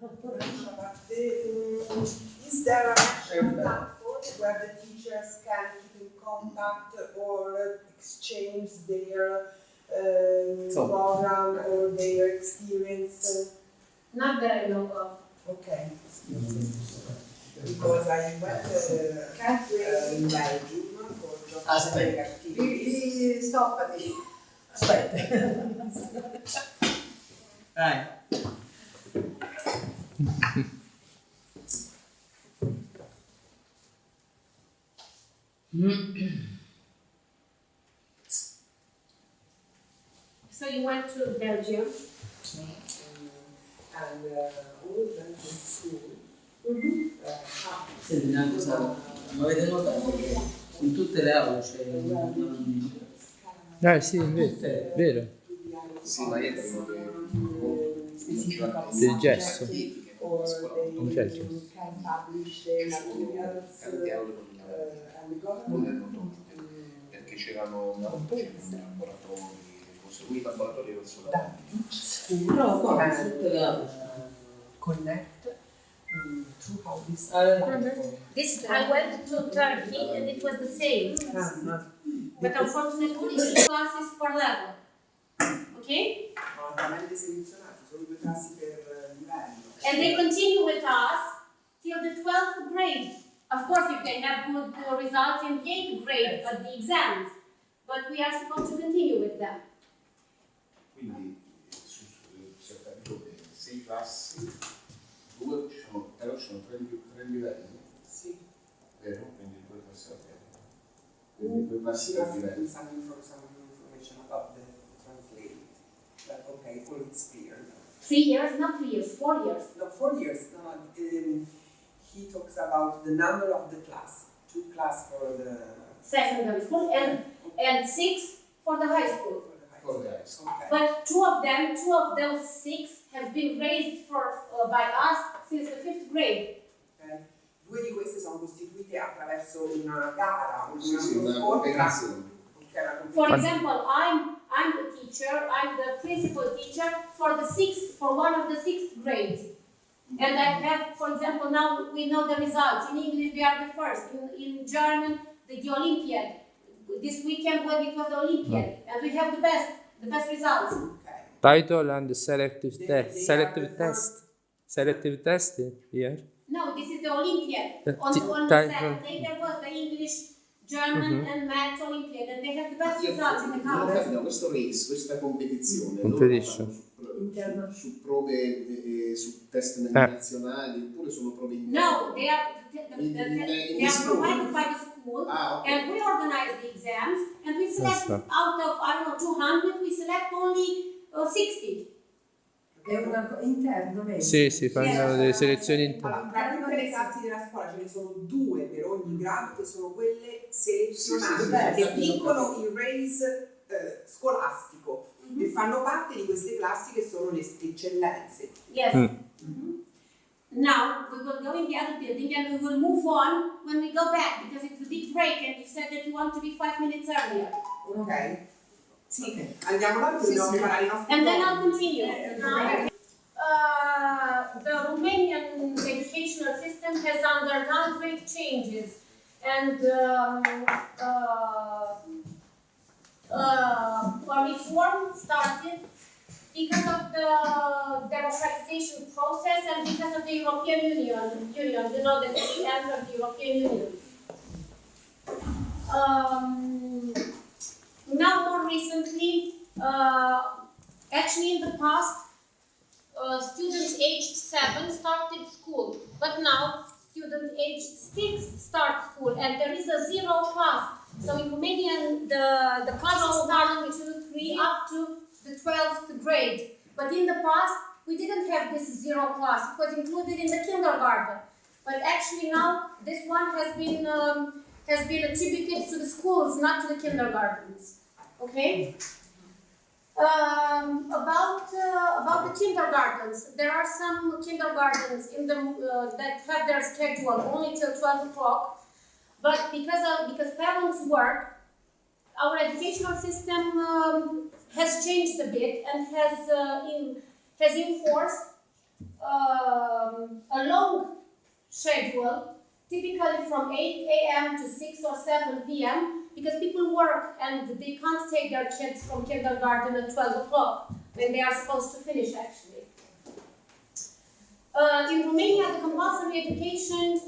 Is there a national platform where the teachers can keep in contact or exchange their program or their experience? Not that I know of. Okay. Because I went in Belgium for job training activities. Stop it. Aspetta. Dai. So you went to Belgium? And all went to school. Senti una cosa, ma avete notato che in tutte le aule c'è una bambina? Sì, invece, vero. Sì, ma io credo che Del gesto. Non c'è il gesto. perché c'erano laboratori, costruiti laboratori verso davanti. No, tutte le aule. Connect throughout this. This I went to Turkey and it was the same. But unfortunately, classes per level. Okay? Altamente selezionati, solo 2 classi per livello. And they continue with us till the 12th grade. Of course, if they have good results in the 8th grade at the exams, but we are supposed to continue with them. Quindi si è capito che 6 classi, 2 però ci sono 3 livelli. Sì. Vero? Quindi 2 classi a livello. Quindi 2 classi a livello. Some information about the translate. But okay, all it's clear. 3 years, not 3 years, 4 years. No, 4 years. No, he talks about the number of the class. 2 class for the Secondary school and 6 for the high school. Okay. But two of those 6 have been raised by us since the 5th grade. Okay. 2 di queste sono costituite attraverso una gara, una competizione. For example, I'm the teacher, I'm the principal teacher for one of the 6th grades. And I have, for example, now we know the results. In English, we are the first. In German, the Olympiad. This weekend, when it was the Olympiad, and we have the best results. Okay. Title and selective test. Selective test here. No, this is the Olympiad. On Title. Saturday, there was the English, German, and Maths Olympiad, and they have the best results in the country. Questo race, questa competizione, Competition. su prove, su test nazionali, oppure sono prove interne? No, they are provided by the school, and we organize the exams, and we select out of 200, we select only 60. È una interno, vero? Sì, fanno delle selezioni interne. Allora, tra tutte le classi della scuola ce ne sono 2 per ogni grado che sono quelle selezionate, che vincono il race scolastico e fanno parte di queste classi che sono le eccellenze. Yes. Now we will go in the other building and we will move on when we go back because it's a big break and you said that you want to be 5 minutes earlier. Ok? Sì, andiamo là perché dobbiamo preparare i nostri And then I'll continue. The Romanian educational system has undergone great changes and a reform started because of the democratization process and because of the European Union. You know that we entered the European Union. Now, more recently, actually in the past, students aged 7 started school, but now students aged 6 start school, and there is a 0 class. So in Romanian, the classes start with 2, 3 up to the 12th grade. But in the past, we didn't have this 0 class. It was included in the kindergarten. But actually now, this one has been attributed to the schools, not to the kindergartens. Okay? About the kindergartens, there are some kindergartens that have their schedule only till 12 o'clock. But because parents work, our educational system has changed a bit and has enforced a long schedule, typically from 8 a.m. to 6 or 7 p.m. because people work and they can't take their kids from kindergarten at 12 o'clock when they are supposed to finish actually. In Romania, the compulsory education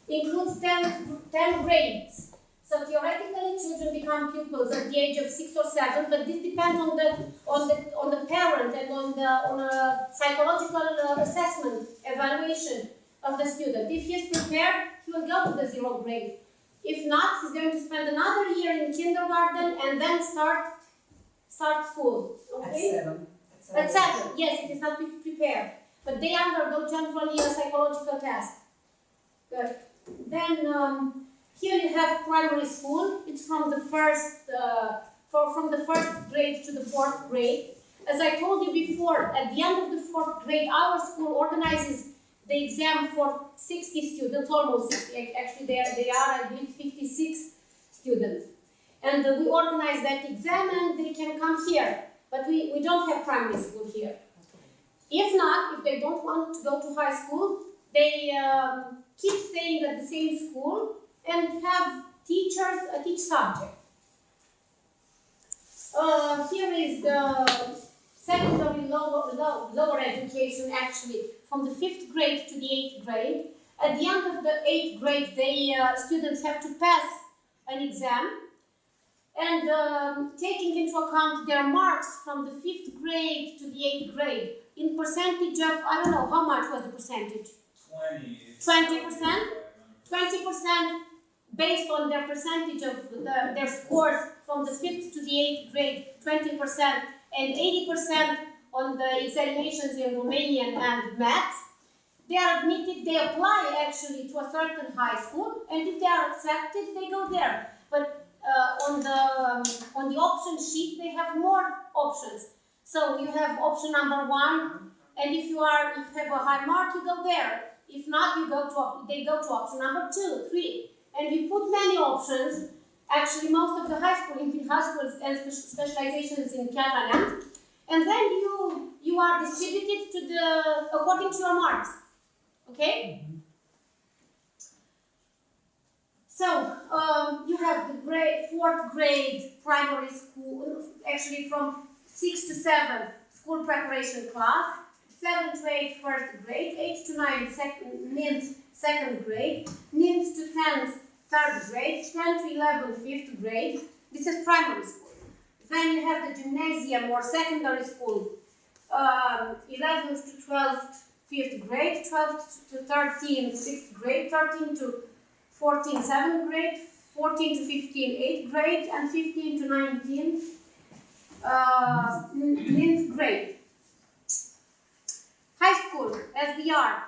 includes 10 grades. So theoretically, children become pupils at the age of 6 or 7, but this depends on the parent and on a psychological assessment, evaluation of the student. If he is prepared, he will go to the 0th grade. If not, he's going to spend another year in kindergarten and then start school. Okay? At 7, yes, it is not prepared. But they undergo generally a psychological test. Good. Then here you have primary school. It's from the first grade to the 4th grade. As I told you before, at the end of the 4th grade, our school organizes the exam for 60 students, almost 60. Actually, they are, I believe, 56 students. And we organize that exam and they can come here. But we don't have primary school here. If not, if they don't want to go to high school, they keep staying at the same school and have teachers at each subject. Here is the secondary lower education, actually, from the 5th grade to the 8th grade. At the end of the 8th grade, students have to pass an exam. And taking into account their marks from the 5th grade to the 8th grade, in percentage of, I don't know, how much was the percentage? 20%? 20% based on their percentage of their scores from the 5th to the 8th grade, 20%, and 80% on the examinations in Romanian and maths. They are admitted, they apply actually to a certain high school, and if they are accepted, they go there. But on the option sheet, they have more options. So you have option number 1, and if you have a high mark, you go there. If not, they go to option number 2, 3, and you put many options. Actually, most of the high schools and specializations in ka1, and then you are distributed according to your marks. Okay. So you have the 4th grade primary school, actually from 6 to 7 school preparation class, 7 to 8 1st grade, 8 to 9 2nd grade, 9 to 10 3rd grade, 10 to 11 5th grade. This is primary school. Then you have the gymnasium or secondary school, 11th to 12th 5th grade, 12th to 13 6th grade, 13 to 14 7th grade, 14 to 15 8th grade, and 15 to 19 9th grade. High school, as we are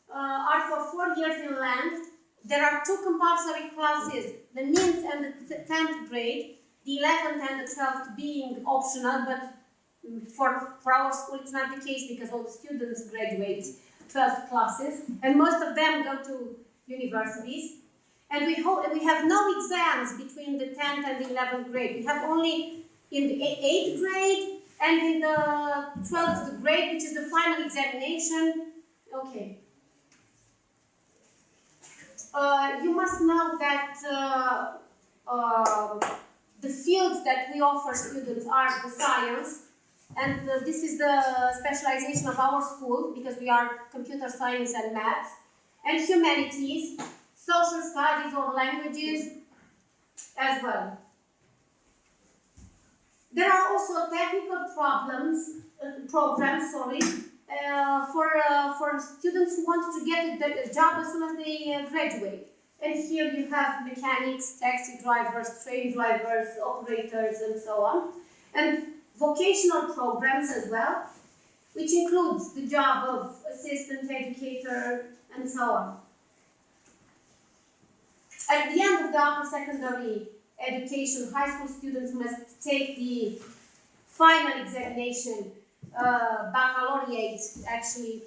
for 4 years in length. There are 2 compulsory classes, the 9th and the 10th grade, the 11th and the 12th being optional, but for our school it's not the case because all the students graduate 12th classes, and most of them go to universities. And we have no exams between the 10th and the 11th grade. We have only in the 8th grade and in the 12th grade, which is the final examination. Okay. You must know that the fields that we offer students are the science, and this is the specialization of our school because we are computer science and maths, and humanities, social studies or languages as well. There are also technical programs, for students who want to get a job as soon as they graduate. And here you have mechanics, taxi drivers, train drivers, operators, and so on. And vocational programs as well, which includes the job of assistant educator and so on. At the end of the upper secondary education, high school students must take the final examination, baccalaureate, actually,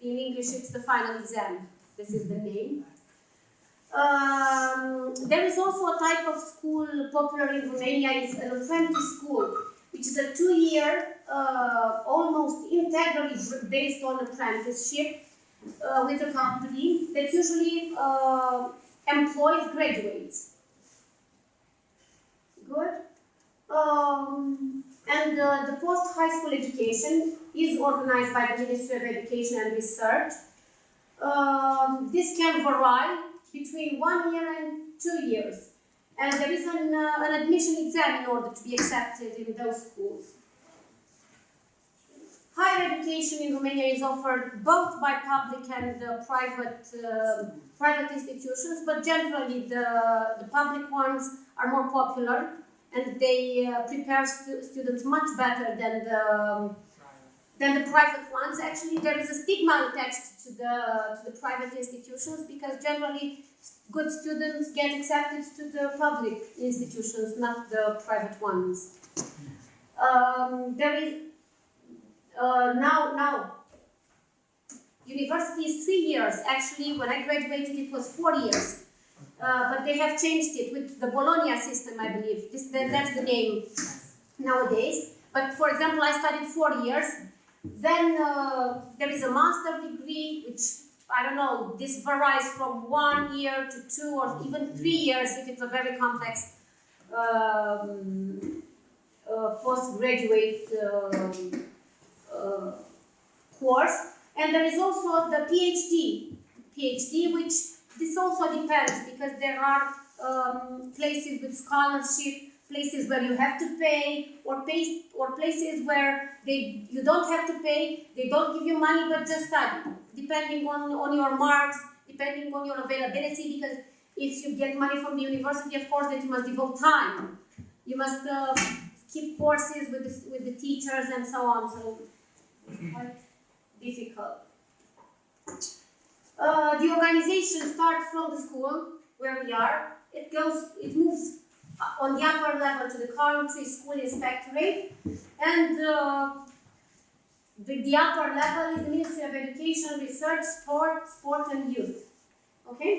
in English it's the final exam, this is the name. There is also a type of school popular in Romania, is an apprentice school. which is a 2-year, almost integrally based on apprenticeship with a company that usually employs graduates. Good. And the post-high school education is organized by the Ministry of Education and Research. This can vary between 1 year and 2 years. And there is an admission exam in order to be accepted in those schools. Higher education in Romania is offered both by public and private institutions, but generally the public ones are more popular and they prepare students much better than the private ones. Actually, there is a stigma attached to the private institutions because generally good students get accepted to the public institutions, not the private ones. There is now university is 3 years. Actually, when I graduated, it was 4 years. But they have changed it with the Bologna system, I believe. That's the name nowadays. But for example, I studied 4 years. Then there is a master degree, which, I don't know, this varies from 1 year to 2 or even 3 years if it's a very complex postgraduate course. And there is also the PhD, which this also depends because there are places with scholarship, places where you have to pay, or places where you don't have to pay, they don't give you money but just study, depending on your marks, depending on your availability, because if you get money from the university, of course, that you must devote time. You must keep courses with the teachers and so on, so it's quite difficult. The organization starts from the school where we are. It moves on the upper level to the country school inspectorate, and the upper level is the Ministry of Education, Research, Sport and Youth. Okay,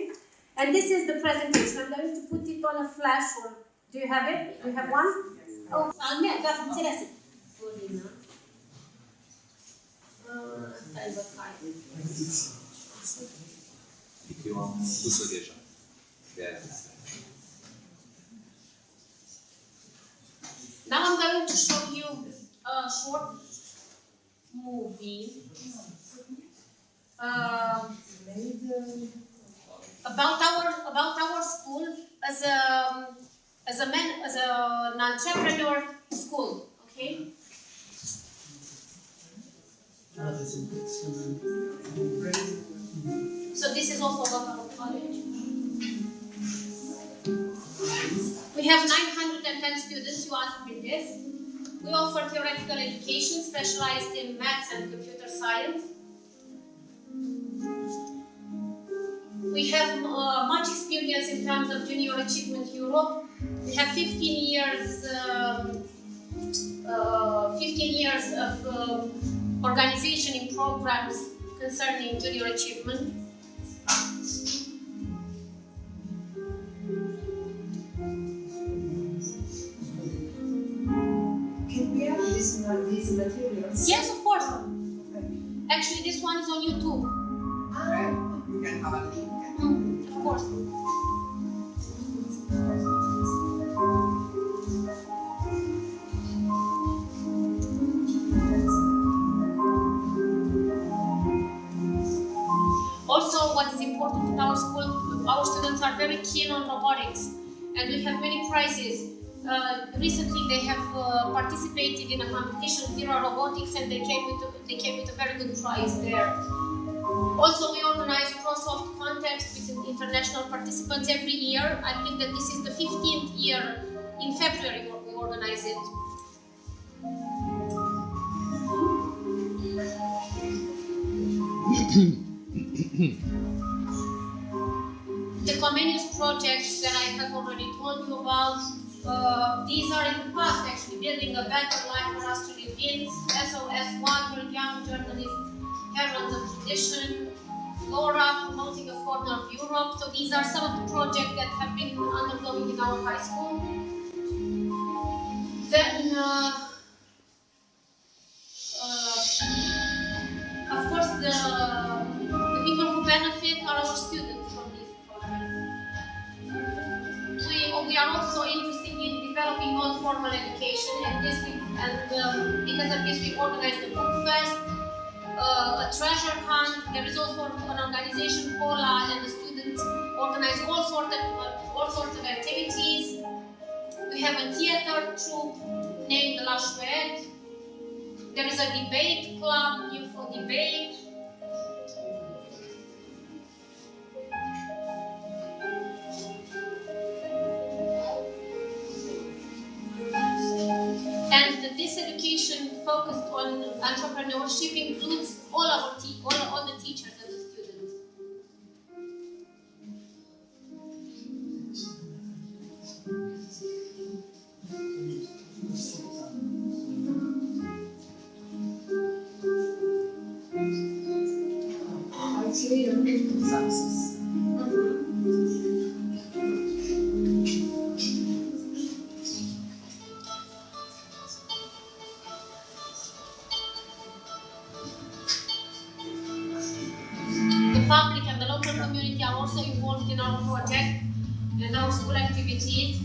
and this is the presentation. I'm going to put it on a flash. Or do you have it? Do you have one? Oh, Eu am pus-o deja. Now I'm going to show you a short movie about our school as an entrepreneur school. Okay. So this is also about our college. We have 910 students who are in this. We offer theoretical education specialized in maths and computer science. We have much experience in terms of Junior Achievement Europe. We have 15 years of organization in programs concerning junior achievement. Can we have these materials? Yes, of course. Actually, this one is on YouTube. You can have a link. Of course. Also, what is important in our school, our students are very keen on robotics, and we have many prizes. Recently, they have participated in a competition, Zero Robotics, and they came with a very good prize there. Also, we organize cross-soft contests with international participants every year. I think that this is the 15th year. In February, we organize it. The comenius projects that I have already told you about, these are in the past actually, building a better life for us to live in, SOS Water, Young Journalists, Heralds of Tradition, Laura, promoting a corner of Europe. So these are some of the projects that have been undergoing in our high school. Then we are also interested in developing non-formal education, and because of this we organized the book fest, a treasure hunt. There is also an organization, Cola, and the students organize all sorts of activities. We have a theater troupe named La Chouette. There is a debate club, new for debate. And this education focused on entrepreneurship includes all the teachers and the students. Actually, a critical success. The public and the local community are also involved in our project and our school activities.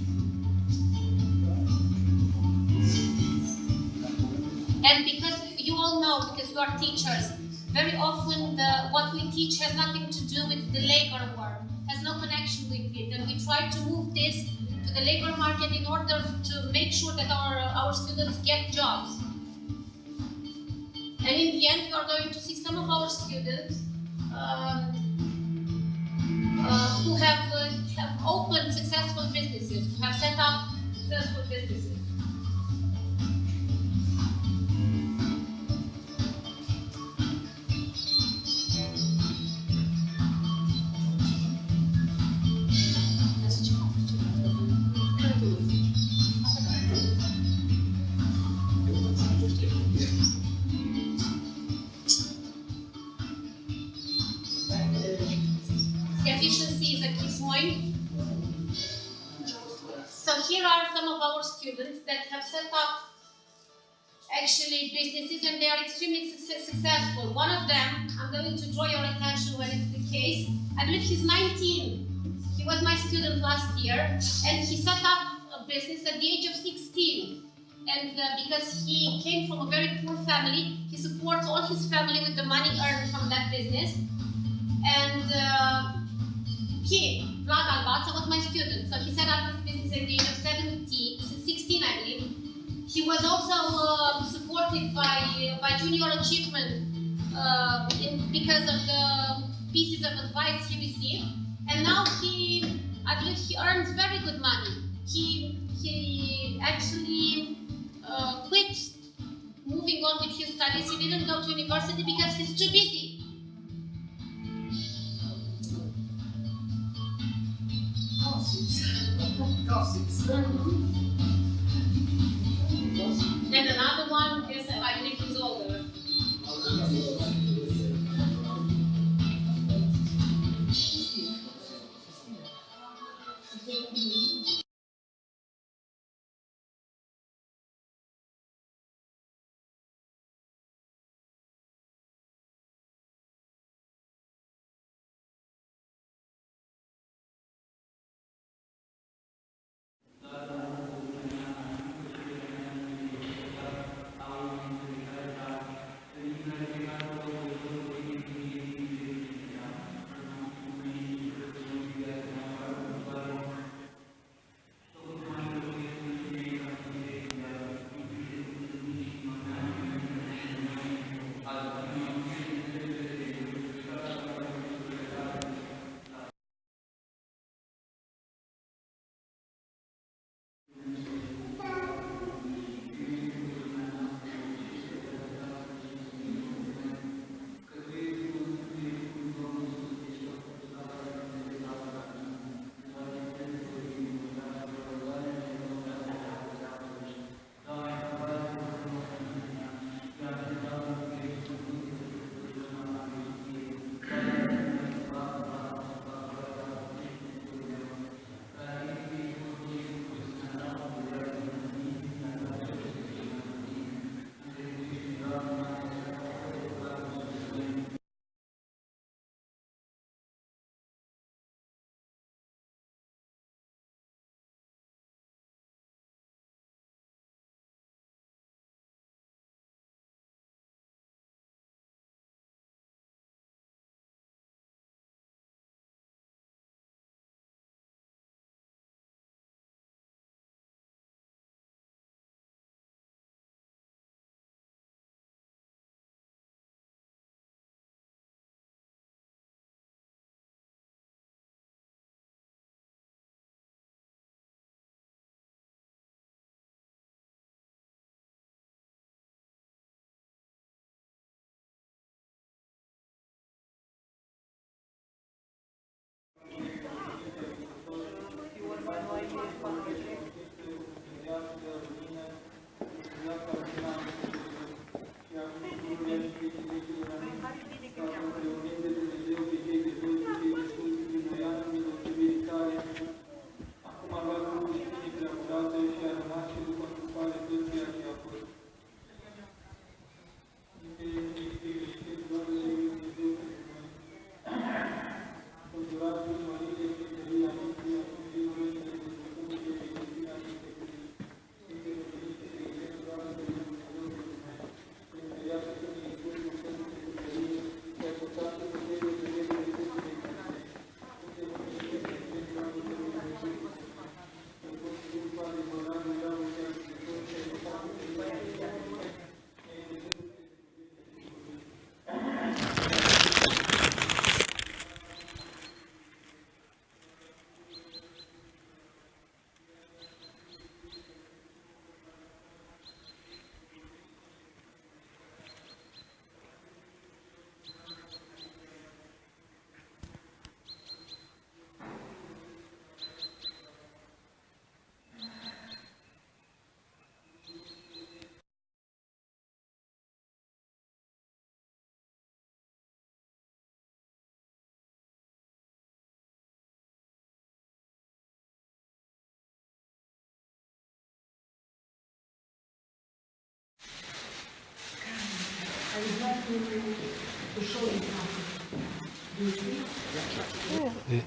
And because you all know, because you are teachers, very often what we teach has nothing to do with the labor work, has no connection with it, and we try to move this to the labor market in order to make sure that our students get jobs. And in the end, we are going to see some of our students who have opened successful businesses, who have set up successful businesses. Efficiency is a key point. So here are some of our students that have set up actually businesses, and they are extremely successful. One of them, I'm going to draw your attention when it's the case. I believe he's 19. He was my student last year, and he set up a business at the age of 16. And because he came from a very poor family, he supports all his family with the money earned from that business. And Vlad Albața, was my student. So he set up his business at the age of 16, I believe. He was also supported by Junior Achievement because of the pieces of advice he received. And now I believe he earns very good money. He actually quit moving on with his studies. He didn't go to university because he's too busy. Gossips. Then another one, yes, I believe he's older. I would like to show you something. Do you see?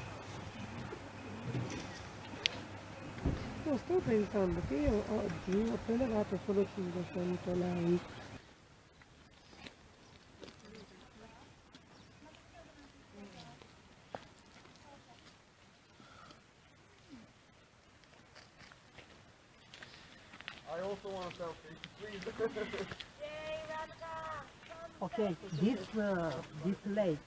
Io sto pensando che io oggi ho prelevato solo 500 like. I also want a selfie, please. Okay, this lake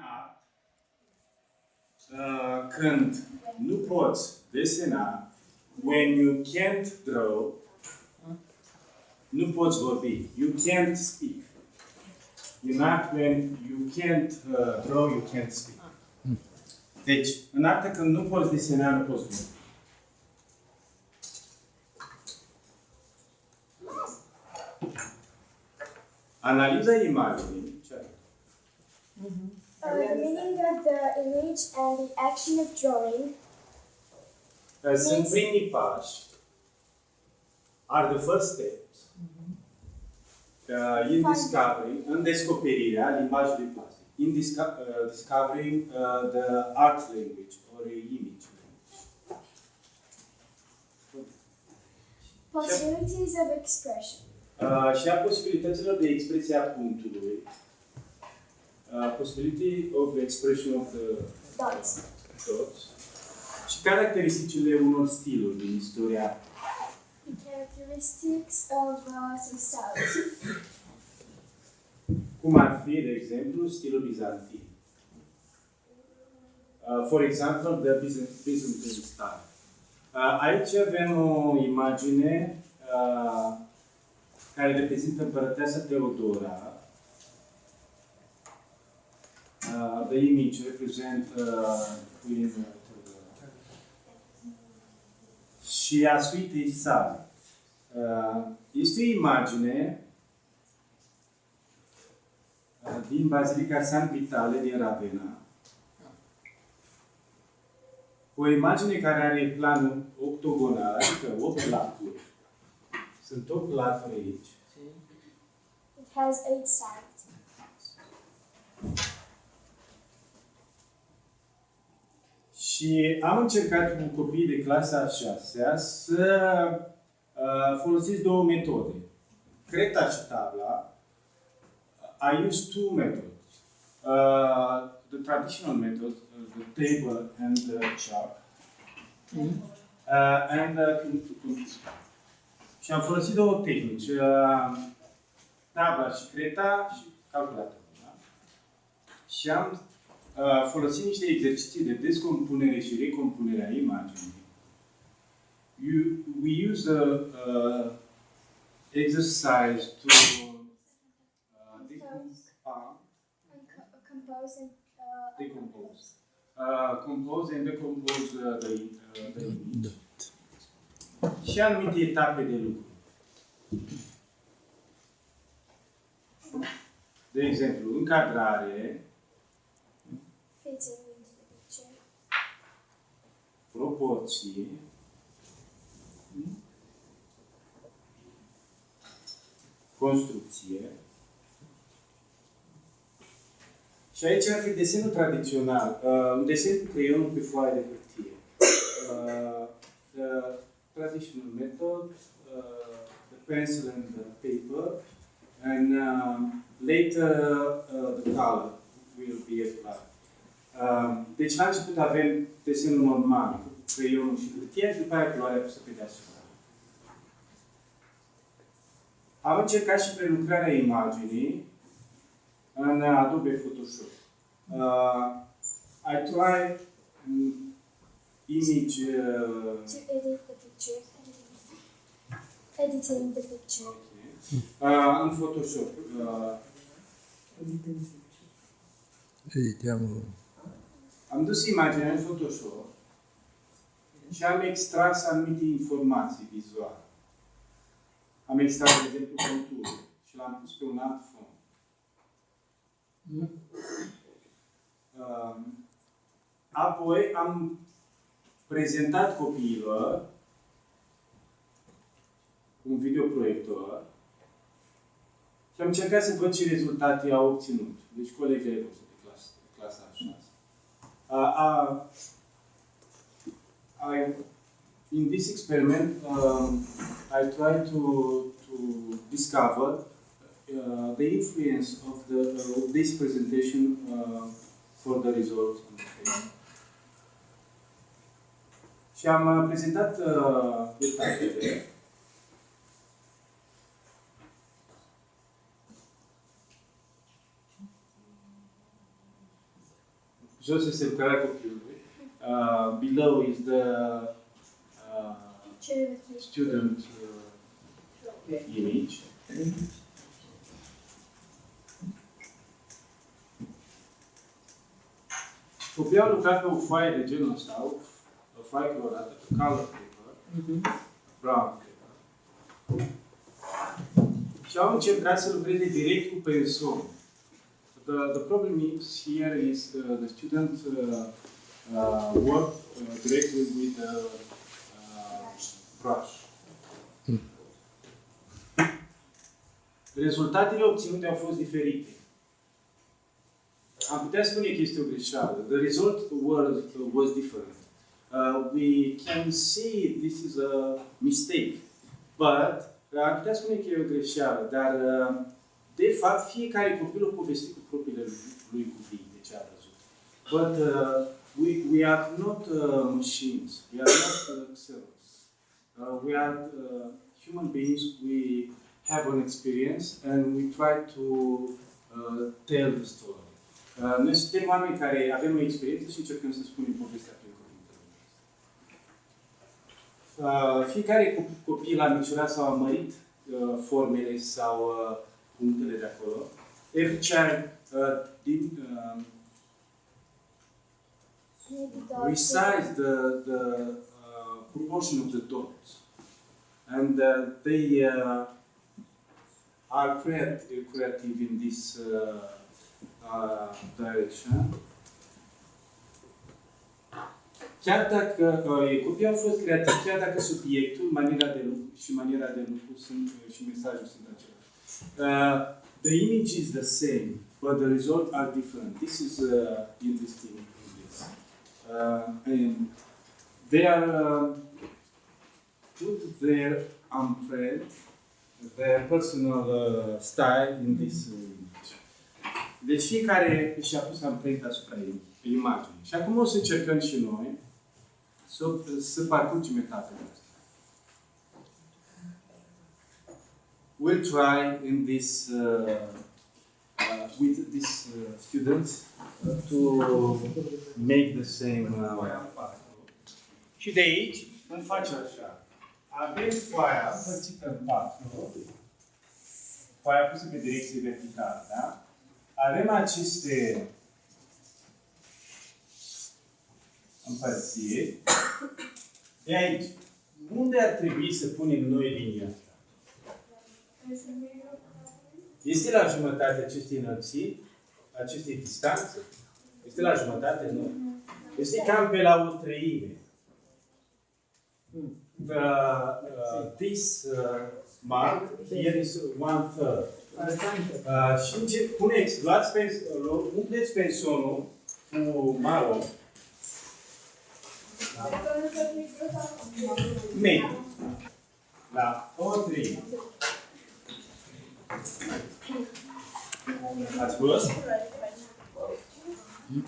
art, când nu poți desena, when you can't draw, nu poți vorbi. You can't speak. In art, when you can't draw, you can't speak. Deci, în artă, când nu poți desena, nu poți vorbi. Analiza imaginii. The meaning of the image and the action of drawing. Sunt primii pași. Are the first steps. In discovering, în descoperirea limbajului plastic. In discovering the art language or image language. Possibilities of expression. Și a posibilităților de expresie a punctului. Possibility of expression of the dots. Și caracteristicile unor stiluri din istoria. The characteristics of some styles. Cum ar fi, de exemplu, stilul bizantin. For example, the Byzantine style. Aici avem o imagine care reprezintă împărăteasa Teodora. The image represent Queen Teodora. Și a suitei sale. Este o imagine din Bazilica San Vitale din Ravenna. O imagine care are plan octogonal, adică 8 laturi. Sunt 8 laturi aici. It has 8 sides. Și am încercat cu copiii de clasa a 6-a să folosesc două metode. Creta și tabla. I use two methods. The traditional method, the table and the chart. Și am folosit două tehnici. Tabla și creta și calculatorul. Da? Și am folosit niște exerciții de descompunere și recompunere a imaginii. We use a exercise to compose and decompose the image. Și anumite etape de lucru. De exemplu, încadrare, Fitting into the picture. proporții, construcție. Și aici ar fi desenul tradițional, un desen cu creionul pe foaie de hârtie. The traditional method, the pencil and the paper, and later the color will be applied. Deci la început avem desenul normal, cu creionul și hârtia, și după aia culoarea pusă pe deasupra. Am încercat și prelucrarea imaginii în Adobe Photoshop. I tried image To edit the picture. Editing the picture. în Photoshop. Editiamo. Am dus imaginea în Photoshop și am extras anumite informații vizuale. Am extras, de exemplu, conturul și l-am pus pe un alt fond. Apoi am prezentat copiilor un videoproiector și am încercat să văd ce rezultate au obținut. Deci colegii ai văzut de clasa a 6. In this experiment, I tried to discover the influence of this presentation for the result. Și am prezentat detaliile. Jos este lucrarea copilului. Below is the student image. Copiii au lucrat pe o foaie de genul ăsta, o foaie colorată, pe color paper, brown paper. Și au încercat să lucreze direct cu pensul. The problem is here is the student work directly with the brush. Rezultatele obținute au fost diferite. Am putea spune că este o greșeală. The result was different. We can see this is a mistake, but am putea spune că e o greșeală, dar de fapt fiecare copil a povestit cu propriile lui cuvinte ce a văzut. But we are not machines. We are not cells. We are human beings. We have an experience and we try to tell the story. Noi suntem oameni care avem o experiență și încercăm să spunem povestea prin cuvintele noastre. Fiecare copil a micșorat sau a mărit formele sau punctele de acolo. Every child resize the proportion of the dots, and they are creative in this direction. Chiar dacă copiii au fost creativi, chiar dacă subiectul, maniera de lucru și maniera de lucru sunt și mesajul sunt același. The image is the same, but the results are different. This is interesting in this. And they are put their imprint, their personal style in this image. Deci fiecare și-a pus amprenta asupra imaginii. Și acum o să încercăm și noi să parcurgem etapele astea. We'll try in this with these students to make the same și de aici îmi face așa. Avem foaia împărțită în patru, foaia pusă pe direcție verticală, da? Avem aceste împărțiri. De aici, unde ar trebui să punem noi linia asta? Este la jumătate acestei înălțiri, acestei distanțe? Este la jumătate? Nu. Este cam pe la o treime. This mark here is 1/3. Și umpleți pensonul cu marul. Mediu. La o treime. Ați văzut?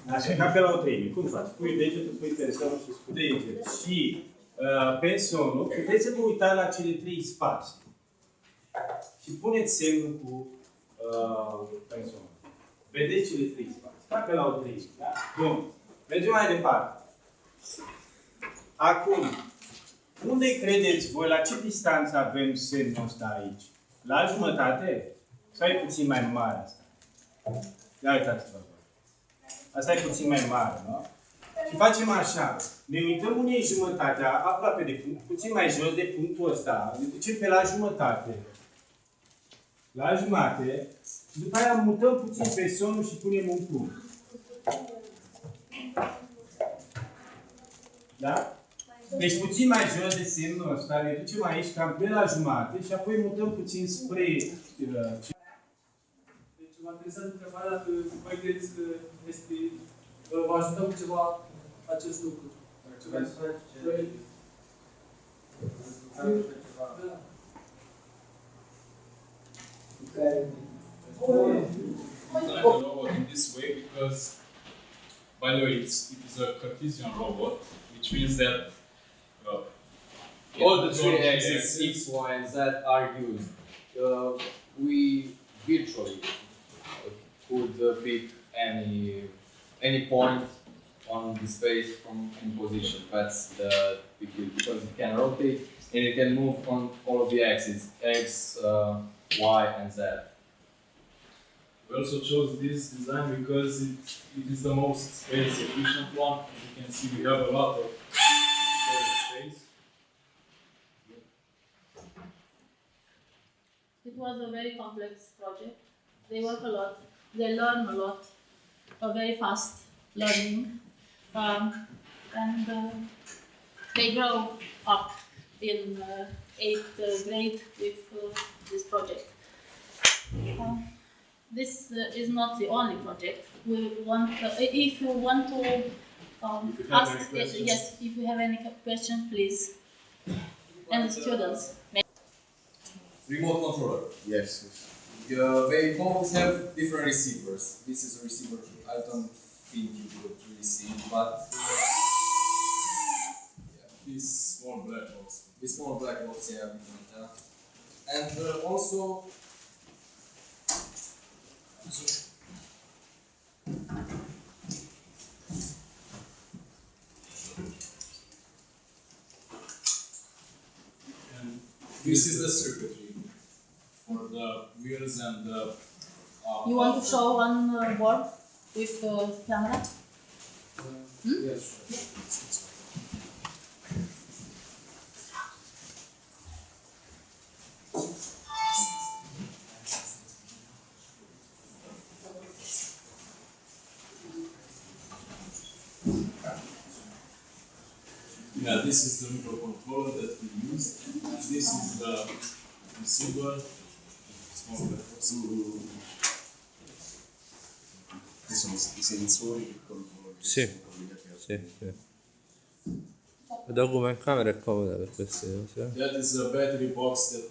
Așa, ca pe la o treime. Cum faci? Pui degetul, pui pensonul și spui degetul. Și pensonul, puteți să vă uitați la cele trei spații. Și puneți semnul cu pensonul. Vedeți cele trei spații. Ca pe la o treime. Da? Bun. Mergem mai departe. Acum, unde credeți voi, la ce distanță avem semnul ăsta aici? La jumătate? Sau e puțin mai mare asta? Ia uitați-vă. Asta e puțin mai mare, nu? Și facem așa. Ne uităm unde e jumătatea, aproape de punct, puțin mai jos de punctul ăsta. Ne ducem pe la jumătate. La jumătate. Și după aia mutăm puțin pensonul și punem un punct. Da? Deci puțin mai jos de semnul ăsta, ne ducem aici cam pe la jumătate și apoi mutăm puțin spre... Deci m-a interesat întrebarea dacă mai credeți că este... vă ajută cu ceva acest lucru. I don't know in this way because, by the way, it is a Cartesian robot, which means that all the three axes X, Y, and Z are used. We virtually could pick any point on the space from any position. That's the big deal, because it can rotate and it can move on all of the axes, X, Y, and Z. We also chose this design because it is the most space efficient one. As you can see, we have a lot of space. It was a very complex project. They work a lot, they learn a lot, very fast learning, and they grow up in 8th grade with this project. This is not the only project. We want, if you want to ask, yes, if you have any question, please, and the students. Remote controller. Yes. They both have different receivers. This is a receiver I don't think you could really see, but This small black box. This small black box, yeah. And also, And this is the circuitry for the wheels and the. You want to show one board with camera? Yes. Yeah, this is the microcontroller that we used. This is the receiver. Small black box. Sono i sensori che controllano. Sì, sì, sì. La document camera è comoda per queste cose. That is a battery box that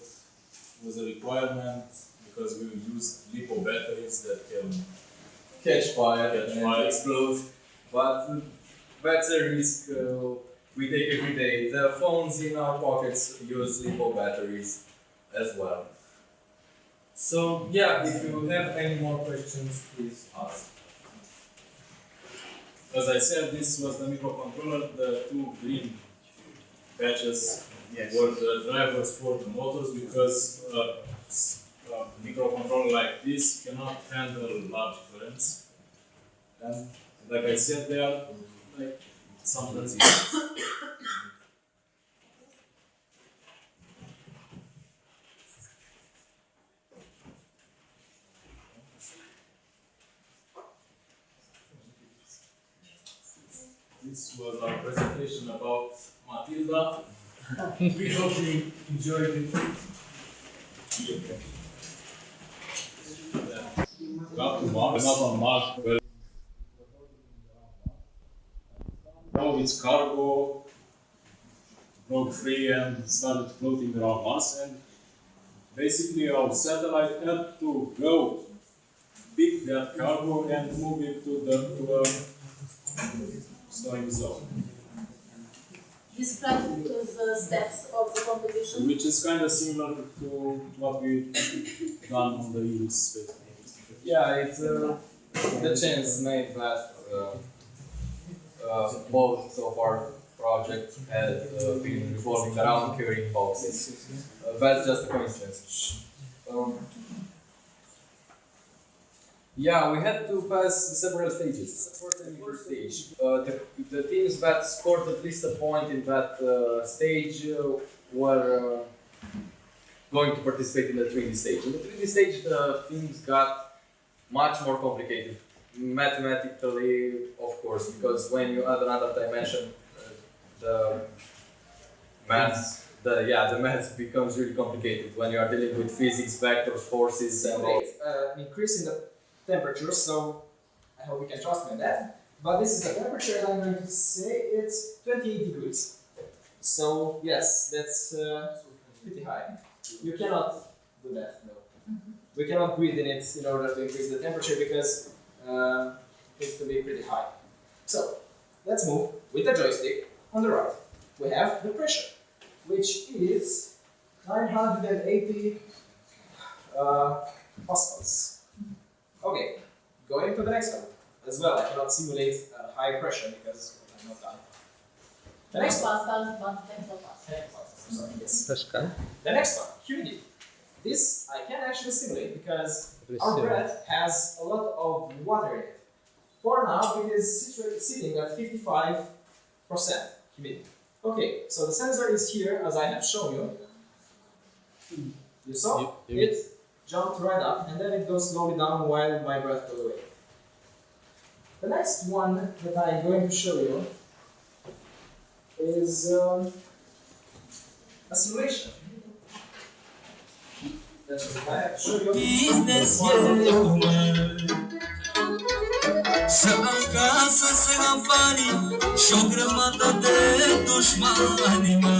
was a requirement because we used LiPo batteries that can Catch fire and explode. But that's a risk we take every day. The phones in our pockets use LiPo batteries as well. So yeah, if you have any more questions, please ask. As I said, this was the microcontroller. The two green patches were the drivers for the motors because a microcontroller like this cannot handle large currents. And like I said, they are like some transistors. This was our presentation about Matilda. We hope you enjoyed it. Got to Mars, not on Mars, but drove its cargo, broke free and started floating around Mars. And basically our satellite had to go pick that cargo and move it to the storage zone. Describe the steps of the competition. Which is kind of similar to what we've done on the Eagles space. Yeah, it's the chance made that both of our projects had been revolving around carrying boxes. That's just a coincidence. Yeah, we had to pass several stages. For the first stage, the teams that scored at least a point in that stage were going to participate in the 3D stage. In the 3D stage, the things got much more complicated, mathematically, of course, because when you add another dimension, the math becomes really complicated when you are dealing with physics, vectors, forces, and all. Increase in the temperature, so I hope you can trust me on that. But this is the temperature, and I'm going to say it's 28 degrees. So yes, that's pretty high. You cannot do that, no. We cannot breathe in it in order to increase the temperature because it needs to be pretty high. So let's move with the joystick on the right. We have the pressure, which is 980 pascals. Okay, going to the next one. as well. I cannot simulate high pressure because I'm not done. The next one. Sorry, yes. The next one, humidity. This I can actually simulate because our breath has a lot of water in it. For now, it is sitting at 55% humidity. Okay, so the sensor is here, as I have shown you. You saw? It jumped right up, and then it goes slowly down while my breath goes away. The next one that I'm going to show you is a simulation. That's what I have to show you. Să am casă, să am banii și o grămadă de dușmani, mă.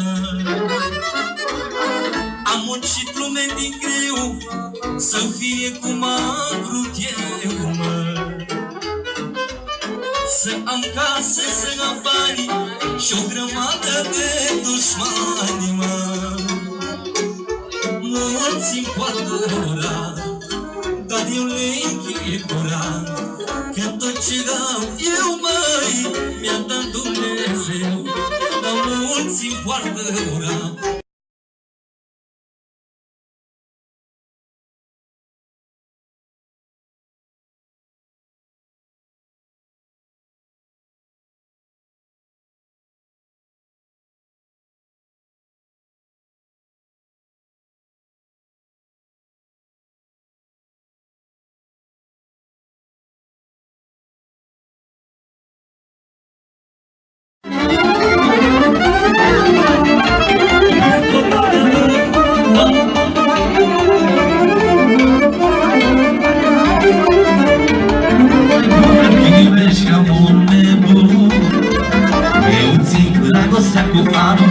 Am muncit lume din greu să fie cum am vrut eu, mă. Să am casă, să am banii și o grămadă de dușmani, mă. Mulți-mi poartă ora, dar eu le închei gura. Că tot ce am eu, măi, mi-a dat Dumnezeu, dar mulți-mi poartă ura. Dragostea cu fanul,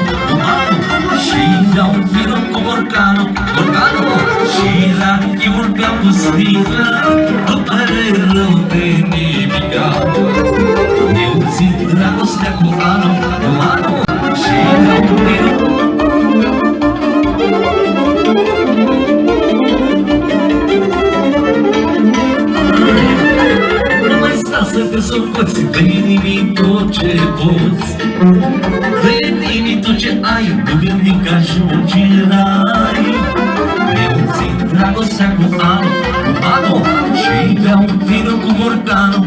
și dau un film cu borcanul, și rachiul beau cu sticlă, nu pare rău de nimica. Eu țin dragostea cu fanul, și dau un film. Nu mai sta să te socoți, dă-i nimic tot ce poți. Vedi tot ce ai, nu gândi că ajungi în rai. Eu țin dragostea cu anul, și beau un vino cu borcanul,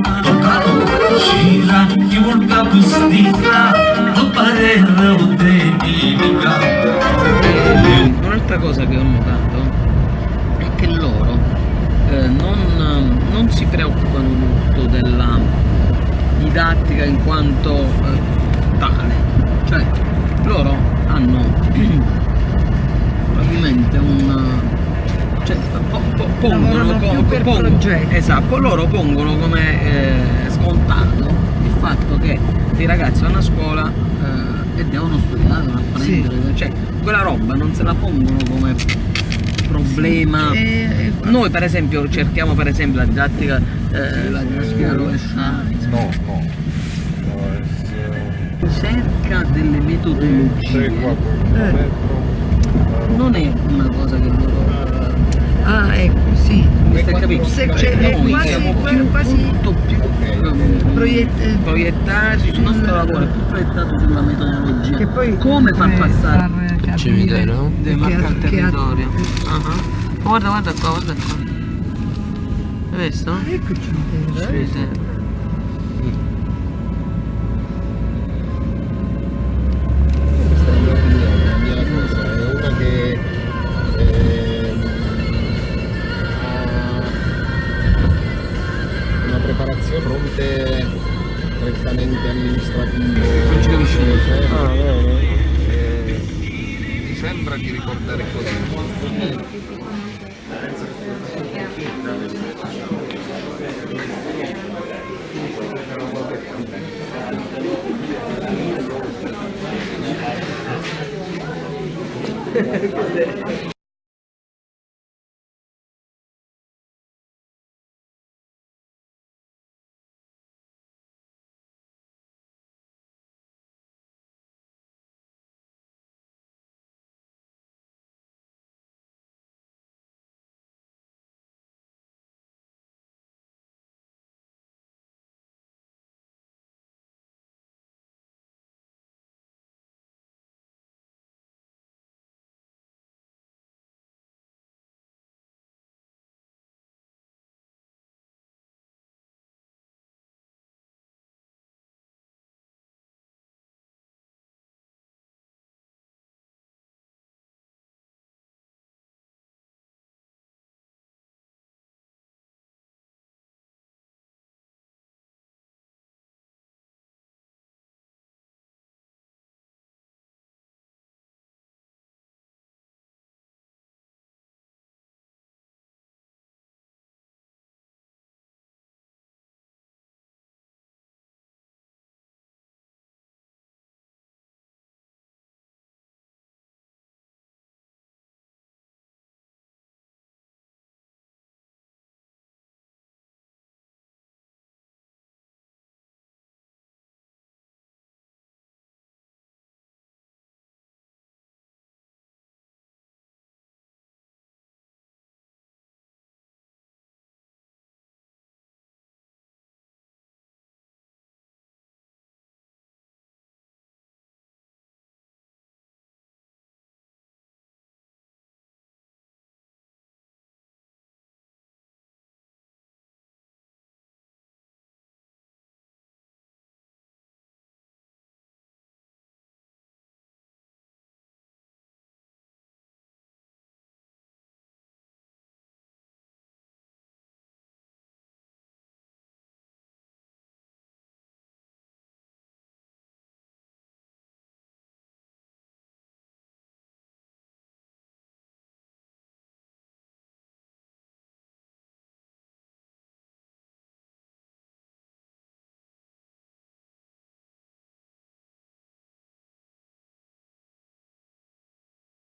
și rachiul beau cu sticla, nu pare rău de nimica. Un'altra cosa che ho notato è che loro non si preoccupano molto della didattica in quanto tale, cioè loro hanno probabilmente cioè, loro pongono come scontato il fatto che i ragazzi vanno a scuola e devono studiare, devono apprendere, cioè quella roba non se la pongono come problema. Noi per esempio cerchiamo per esempio la didattica rovesciata. No. Cerca delle metodologie. Non è una cosa che loro. Ah, ecco, sì. Mi stai capendo? Noi siamo molto più proiettati, il nostro lavoro è più proiettato sulla metodologia. Che poi come far passare il cimitero? Deve marcare il territorio. Guarda qua, hai visto? Ecco il cimitero. Fronte prettamente amministrativo. Non ci capisci niente. Mi sembra di ricordare così.